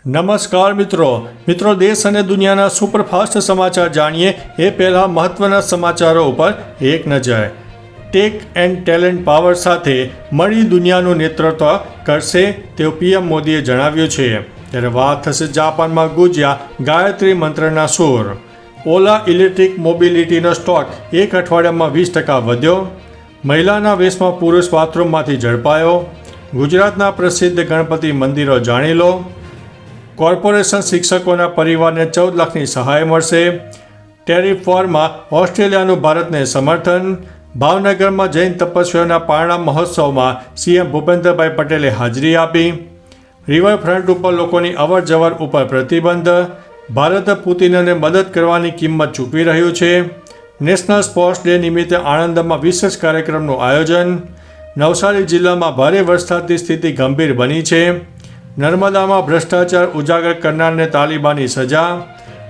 નમસ્કાર મિત્રો દેશ અને દુનિયાના સુપરફાસ્ટ સમાચાર જાણીએ એ પહેલાં મહત્વના સમાચારો ઉપર એક નજર. ટેક એન્ડ ટેલેન્ટ પાવર સાથે મળી દુનિયાનું નેતૃત્વ કરશે તેવું પીએમ મોદીએ જણાવ્યું છે. ત્યારે વાત થશે જાપાનમાં ગુંજ્યા ગાયત્રી મંત્રના સૂર. ઓલા ઇલેક્ટ્રિક મોબિલિટીનો સ્ટોક એક અઠવાડિયામાં 20% વધ્યો. મહિલાના વેશમાં પુરુષ બાથરૂમમાંથી ઝડપાયો. ગુજરાતના પ્રસિદ્ધ ગણપતિ મંદિરો જાણી લો. કોર્પોરેશન શિક્ષકોના પરિવારને 14 લાખની સહાય મળશે. ટેરિફ વોરમાં ઓસ્ટ્રેલિયાનું ભારતને સમર્થન. ભાવનગરમાં જૈન તપસ્વીઓના પારણા મહોત્સવમાં સીએમ ભૂપેન્દ્રભાઈ પટેલે હાજરી આપી. રિવરફ્રન્ટ ઉપર લોકોની અવરજવર ઉપર પ્રતિબંધ. ભારત પુતિનને મદદ કરવાની કિંમત ચૂકવી રહ્યું છે. નેશનલ સ્પોર્ટ્સ ડે નિમિત્તે આણંદમાં વિશેષ કાર્યક્રમનું આયોજન. નવસારી જિલ્લામાં ભારે વરસાદની સ્થિતિ ગંભીર બની છે. નર્મદામાં ભ્રષ્ટાચાર ઉજાગર કરનારને તાલિબાની સજા.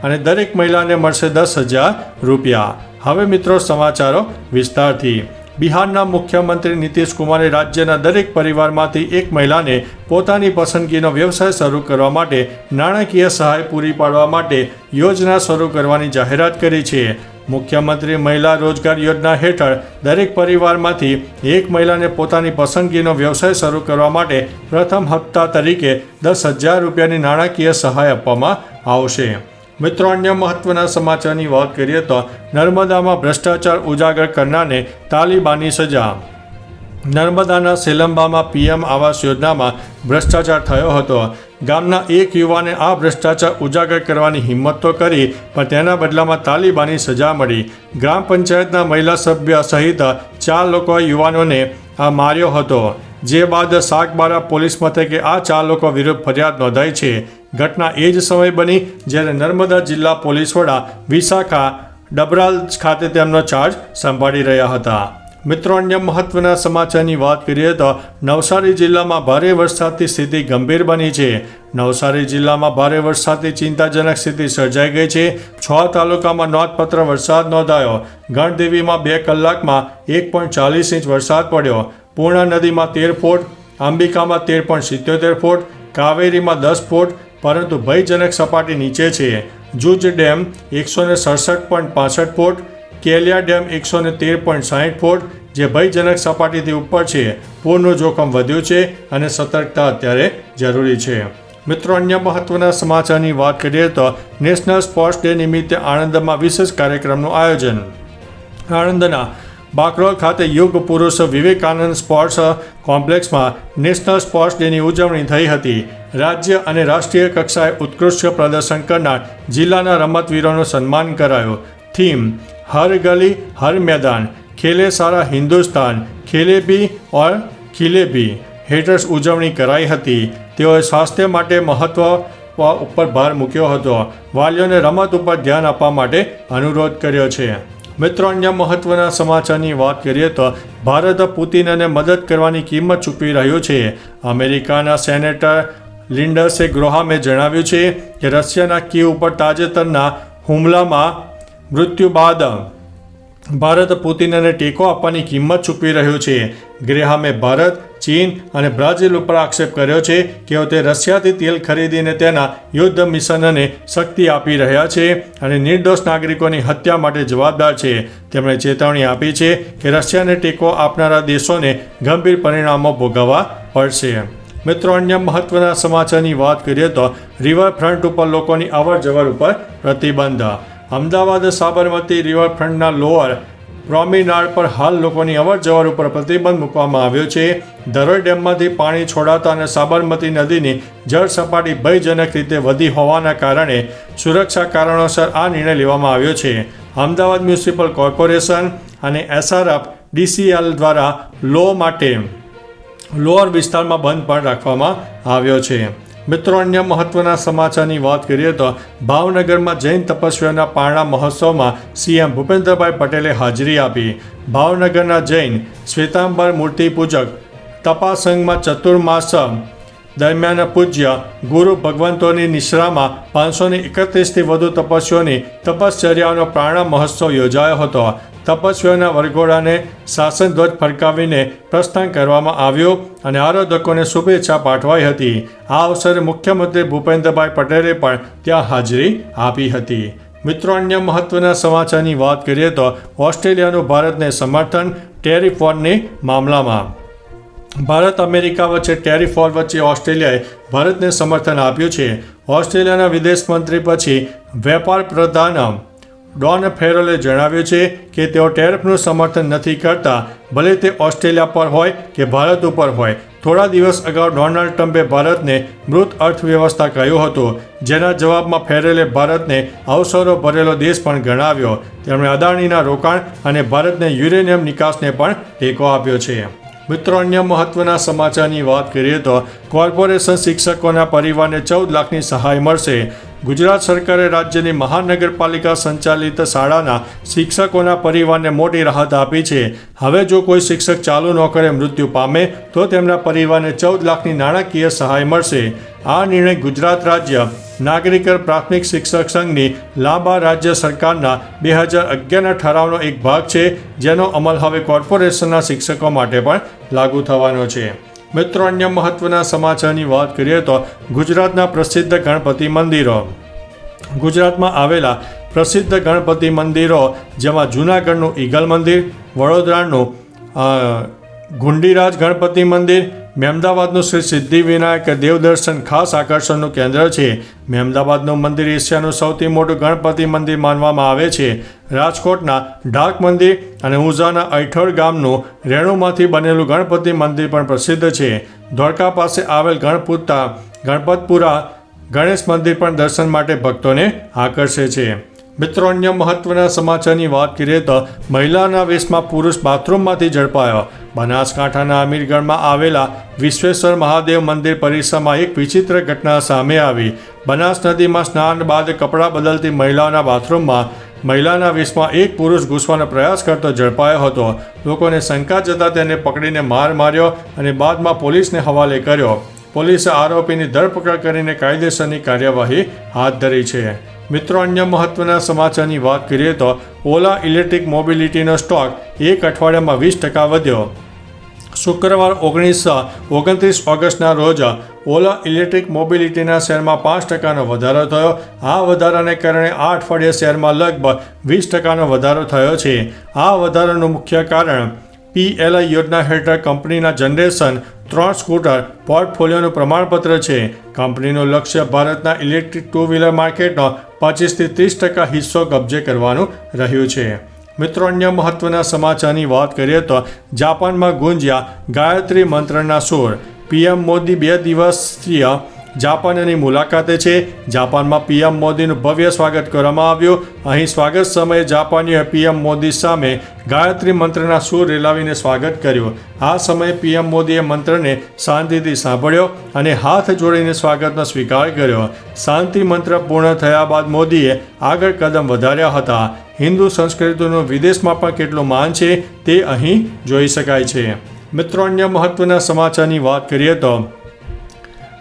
અને દરેક મહિલાને મળશે 10,000 રૂપિયા. હવે મિત્રો સમાચારો વિસ્તારથી. બિહારના મુખ્યમંત્રી નીતિશ કુમારે રાજ્યના દરેક પરિવારમાંથી એક મહિલાને પોતાની પસંદગીનો વ્યવસાય શરૂ કરવા માટે નાણાકીય સહાય પૂરી પાડવા માટે યોજના શરૂ કરવાની જાહેરાત કરી છે. મુખ્યમંત્રી મહિલા રોજગાર યોજના હેઠળ દરેક પરિવારમાંથી એક મહિલાને પોતાની પસંદગીનો વ્યવસાય શરૂ કરવા માટે પ્રથમ હપ્તા તરીકે 10,000 રૂપિયાની નાણાકીય સહાય આપવામાં આવશે. મિત્રો, અન્ય મહત્વના સમાચારની વાત કરીએ તો નર્મદામાં ભ્રષ્ટાચાર ઉજાગર કરનારને તાલિબાની સજા. નર્મદાના સેલંબામાં પીએમ આવાસ યોજનામાં ભ્રષ્ટાચાર થયો હતો. ગામના એક યુવાને આ ભ્રષ્ટાચાર ઉજાગર કરવાની હિંમત તો કરી, પણ તેના બદલામાં તાલિબાની સજા મળી. ગ્રામ પંચાયતના મહિલા સભ્ય સહિત 4 લોકોએ યુવાનોને માર્યો હતો. જે બાદ સાગબારા પોલીસ મથકે આ 4 લોકો વિરુદ્ધ ફરિયાદ નોંધાઈ છે. ઘટના એ જ સમય બની જ્યારે નર્મદા જિલ્લા પોલીસ વડા વિશાખા ડબરાલ ખાતે તેમનો ચાર્જ સંભાળી રહ્યા હતા. મિત્રો, અન્ય મહત્વના સમાચારની વાત કરીએ તો નવસારી જિલ્લામાં ભારે વરસાદની સ્થિતિ ગંભીર બની છે. નવસારી જિલ્લામાં ભારે વરસાદથી ચિંતાજનક સ્થિતિ સર્જાઈ ગઈ છે. 6 તાલુકામાં નોંધપાત્ર વરસાદ નોંધાયો. ગણદેવીમાં 2 કલાકમાં 1.40 ઇંચ વરસાદ પડ્યો. પૂર્ણા નદીમાં 13 ફૂટ, અંબિકામાં 13.77 ફૂટ, કાવેરીમાં 10 ફૂટ, પરંતુ ભયજનક સપાટી નીચે છે. જૂજ ડેમ 167.65 ફૂટ, કેલિયા ડેમ 113.60 ફૂટ, જે ભયજનક સપાટીથી ઉપર છે. પૂરનું જોખમ વધ્યું છે અને સતર્કતા અત્યારે જરૂરી છે. મિત્રો, અન્ય મહત્વના સમાચારની વાત કરીએ તો નેશનલ સ્પોર્ટ્સ ડે નિમિત્તે આણંદમાં વિશેષ કાર્યક્રમનું આયોજન. આણંદના બાકરોલ ખાતે યુગ પુરુષ વિવેકાનંદ સ્પોર્ટ્સ કોમ્પ્લેક્સમાં નેશનલ સ્પોર્ટ્સ ડેની ઉજવણી થઈ હતી. રાજ્ય અને રાષ્ટ્રીય કક્ષાએ ઉત્કૃષ્ટ પ્રદર્શન કરનાર જિલ્લાના રમતવીરોનું સન્માન કરાયું. થીમ હર ગલી હર મેદાન, ખેલે સારા હિન્દુસ્તાન, ખેલે ભી ઓર ખિલે ભી હેઠળ ઉજવણી કરાઈ હતી. તેઓએ સ્વાસ્થ્ય માટે મહત્વ ઉપર ભાર મૂક્યો હતો. વાલીઓને રમત ઉપર ધ્યાન આપવા માટે અનુરોધ કર્યો છે. મિત્રો, અન્ય મહત્વના સમાચારની વાત કરીએ તો ભારત પુતિનને મદદ કરવાની કિંમત ચૂકવી રહ્યું છે. અમેરિકાના સેનેટર લિન્ડસે ગ્રોહામે જણાવ્યું છે કે રશિયાના કીવ ઉપર તાજેતરના હુમલામાં મૃત્યુ બાદ ભારત પુતિનને ટેકો આપવાની કિંમત ચૂકવી રહ્યું છે. ગ્રેહામે ભારત, ચીન અને બ્રાઝિલ ઉપર આક્ષેપ કર્યો છે કે તે રશિયાથી તેલ ખરીદીને તેના યુદ્ધ મિશનને શક્તિ આપી રહ્યા છે અને નિર્દોષ નાગરિકોની હત્યા માટે જવાબદાર છે. તેમણે ચેતવણી આપી છે કે રશિયાને ટેકો આપનારા દેશોને ગંભીર પરિણામો ભોગવવા પડશે. મિત્રો, અન્ય મહત્વના સમાચારની વાત કરીએ તો રિવરફ્રન્ટ ઉપર લોકોની અવરજવર ઉપર પ્રતિબંધ. અમદાવાદ સાબરમતી રિવરફ્રન્ટના લોઅર પ્રોમિનાડ પર હાલ લોકોની અવરજવર ઉપર પ્રતિબંધ મૂકવામાં આવ્યો છે. ધરોઈ ડેમમાંથી પાણી છોડાતા અને સાબરમતી નદીની જળ સપાટી ભયજનક રીતે વધી હોવાના કારણે સુરક્ષા કારણોસર આ નિર્ણય લેવામાં આવ્યો છે. અમદાવાદ મ્યુનિસિપલ કોર્પોરેશન અને એસઆરએફ ડીસીએલ દ્વારા લોઅર વિસ્તારમાં બંધ પણ રાખવામાં આવ્યો છે. મિત્રો, અન્ય મહત્વના સમાચારની વાત કરીએ તો ભાવનગરમાં જૈન તપસ્વીઓના પારણા મહોત્સવમાં સીએમ ભૂપેન્દ્રભાઈ પટેલે હાજરી આપી. ભાવનગરના જૈન શ્વેતાંબર મૂર્તિ પૂજક તપાસંગમાં ચતુર્માસ દરમિયાન પૂજ્ય ગુરુ ભગવંતોની નિશ્રામાં 531થી વધુ તપસ્વીઓની તપશ્ચર્યાનો પારણા મહોત્સવ યોજાયો હતો. તપસ્વીઓના વરઘોડાને શાસન ધ્વજ ફરકાવીને પ્રસ્થાન કરવામાં આવ્યો અને આરાધકોને શુભેચ્છા પાઠવાઈ હતી. આ અવસરે મુખ્યમંત્રી ભૂપેન્દ્રભાઈ પટેલે પણ ત્યાં હાજરી આપી હતી. મિત્રો, અન્ય મહત્વના સમાચારની વાત કરીએ તો ઓસ્ટ્રેલિયાનું ભારતને સમર્થન ટેરિફ વોરની મામલામાં. ભારત અમેરિકા વચ્ચે ટેરિફ વોર વચ્ચે ઓસ્ટ્રેલિયાએ ભારતને સમર્થન આપ્યું છે. ઓસ્ટ્રેલિયાના વિદેશ મંત્રી પછી વેપાર પ્રધાન ડોન ફેરલે જણાવ્યું છે કે તેઓ ટેરિફનું સમર્થન નથી કરતા, ભલે તે ઓસ્ટ્રેલિયા પર હોય કે ભારત ઉપર હોય. થોડા દિવસ અગાઉ ડોનાલ્ડ ટ્રમ્પે ભારતને મૃત અર્થવ્યવસ્થા કહ્યું હતું, જેના જવાબમાં ફેરેલે ભારતને અવસરો ભરેલો દેશ પણ ગણાવ્યો. તેમણે અદાણીના રોકાણ અને ભારતને યુરેનિયમ નિકાસને પણ ટેકો આપ્યો છે. મિત્રો, અન્ય મહત્વના સમાચારની વાત કરીએ તો કોર્પોરેશન શિક્ષકોના પરિવારને 14 લાખની સહાય મળશે. ગુજરાત સરકારે રાજ્યની મહાનગરપાલિકા સંચાલિત શાળાના શિક્ષકોના પરિવારને મોટી રાહત આપી છે. હવે જો કોઈ શિક્ષક ચાલુ નોકરે મૃત્યુ પામે તો તેમના પરિવારને 14 લાખની નાણાકીય સહાય મળશે. આ નિર્ણય ગુજરાત રાજ્ય નાગરિક પ્રાથમિક શિક્ષક સંઘની લાંબા રાજ્ય સરકારના 2011ના ઠરાવનો એક ભાગ છે, જેનો અમલ હવે કોર્પોરેશનના શિક્ષકો માટે પણ લાગુ થવાનો છે. મિત્રો, અન્ય મહત્વના સમાચારની વાત કરીએ તો ગુજરાતના પ્રસિદ્ધ ગણપતિ મંદિરો. ગુજરાતમાં આવેલા પ્રસિદ્ધ ગણપતિ મંદિરો જેમાં જૂનાગઢનું ઈગલ મંદિર, વડોદરાનું ગુંડીરાજ ગણપતિ મંદિર, મહેમદાવાદનું શ્રી સિદ્ધિવિનાયક દેવદર્શન ખાસ આકર્ષણનું કેન્દ્ર છે. મહેમદાવાદનું મંદિર એશિયાનું સૌથી મોટું ગણપતિ મંદિર માનવામાં આવે છે. રાજકોટના ઢાક મંદિર અને ઉઝાના ઐઠોર ગામનું રેણુમાંથી બનેલું ગણપતિ મંદિર પણ પ્રસિદ્ધ છે. ધોળકા પાસે આવેલ ગણપતપુરા ગણેશ મંદિર પણ દર્શન માટે ભક્તોને આકર્ષે છે. મિત્રો, અન્ય મહત્વના સમાચારની વાત કરીએ તો મહિલાના વેશમાં પુરુષ બાથરૂમમાંથી ઝડપાયો. બનાસકાંઠાના અમીરગઢમાં આવેલા વિશ્વેશ્વર મહાદેવ મંદિર પરિસરમાં એક વિચિત્ર ઘટના સામે આવી. બનાસ નદીમાં સ્નાન બાદ કપડાં બદલતી મહિલાઓના બાથરૂમમાં મહિલાના વેશમાં એક પુરુષ ઘૂસવાનો પ્રયાસ કરતો ઝડપાયો હતો. લોકોને શંકા જતાં તેને પકડીને માર માર્યો અને બાદમાં પોલીસને હવાલે કર્યો. પોલીસે આરોપીની ધરપકડ કરીને કાયદેસરની કાર્યવાહી હાથ ધરી છે. મિત્રો, અન્ય મહત્વના સમાચારની વાત કરીએ તો ઓલા ઇલેક્ટ્રિક મોબિલિટીનો સ્ટોક એક અઠવાડિયામાં 20% વધ્યો. શુક્રવાર 29 ઓગસ્ટના રોજ ઓલા ઇલેક્ટ્રિક મોબિલિટીના શેરમાં 5%નો વધારો થયો. આ વધારાને કારણે આ અઠવાડિયે શેરમાં લગભગ 20%નો વધારો થયો છે. આ વધારાનું મુખ્ય કારણ PLI યોજના હેઠળ કંપનીના જનરેશન 3 સ્કૂટર પોર્ટફોલિયોનું પ્રમાણપત્ર છે. કંપનીનું લક્ષ્ય ભારતના ઇલેક્ટ્રિક ટુ વ્હીલર માર્કેટનો 25થી 30% હિસ્સો કબજે કરવાનું રહ્યું છે. મિત્રો, અન્ય મહત્વના સમાચારની વાત કરીએ તો જાપાનમાં ગુંજ્યા ગાયત્રી મંત્રના સૂર. PM મોદી 2 દિવસીય જાપાનની મુલાકાતે છે. જાપાનમાં PM મોદીનું ભવ્ય સ્વાગત કરવામાં આવ્યું. અહીં સ્વાગત સમયે જાપાનીઓએ PM મોદી સામે ગાયત્રી મંત્રના સૂર રેલાવીને સ્વાગત કર્યું. આ સમયે PM મોદીએ મંત્રને શાંતિથી સાંભળ્યો અને હાથ જોડીને સ્વાગતનો સ્વીકાર કર્યો. શાંતિ મંત્ર પૂર્ણ થયા બાદ મોદીએ આગળ કદમ વધાર્યા હતા. હિન્દુ સંસ્કૃતિનું વિદેશમાં પણ કેટલું માન છે તે અહીં જોઈ શકાય છે. મિત્રો, અન્ય મહત્વના સમાચારની વાત કરીએ તો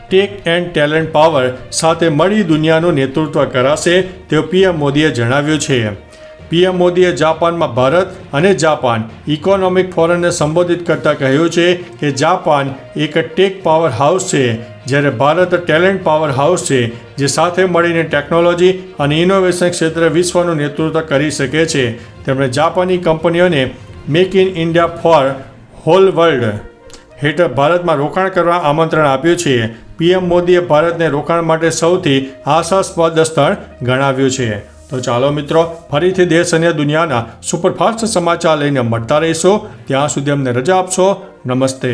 ટેક એન્ડ ટેલેન્ટ પાવર સાથે મળી દુનિયાનું નેતૃત્વ કરાશે તેવું PM મોદીએ જણાવ્યું છે. PM મોદીએ જાપાનમાં ભારત અને જાપાન ઇકોનોમિક ફોરમને સંબોધિત કરતાં કહ્યું છે કે જાપાન એક ટેક પાવર હાઉસ છે, જ્યારે ભારત ટેલેન્ટ પાવર હાઉસ છે, જે સાથે મળીને ટેકનોલોજી અને ઇનોવેશન ક્ષેત્રે વિશ્વનું નેતૃત્વ કરી શકે છે. તેમણે જાપાની કંપનીઓને make in India four hall world હેઠળ ભારતમાં રોકાણ કરવા આમંત્રણ આપ્યું છે. PM મોદીએ ભારતને રોકાણ માટે સૌથી આશાસ્પદ સ્થળ ગણાવ્યું છે. તો ચાલો મિત્રો, ફરીથી દેશ અને દુનિયાના સુપરફાસ્ટ સમાચાર લઈને મળતા રહીશો. ત્યાં સુધી અમને રજા આપશો. નમસ્તે.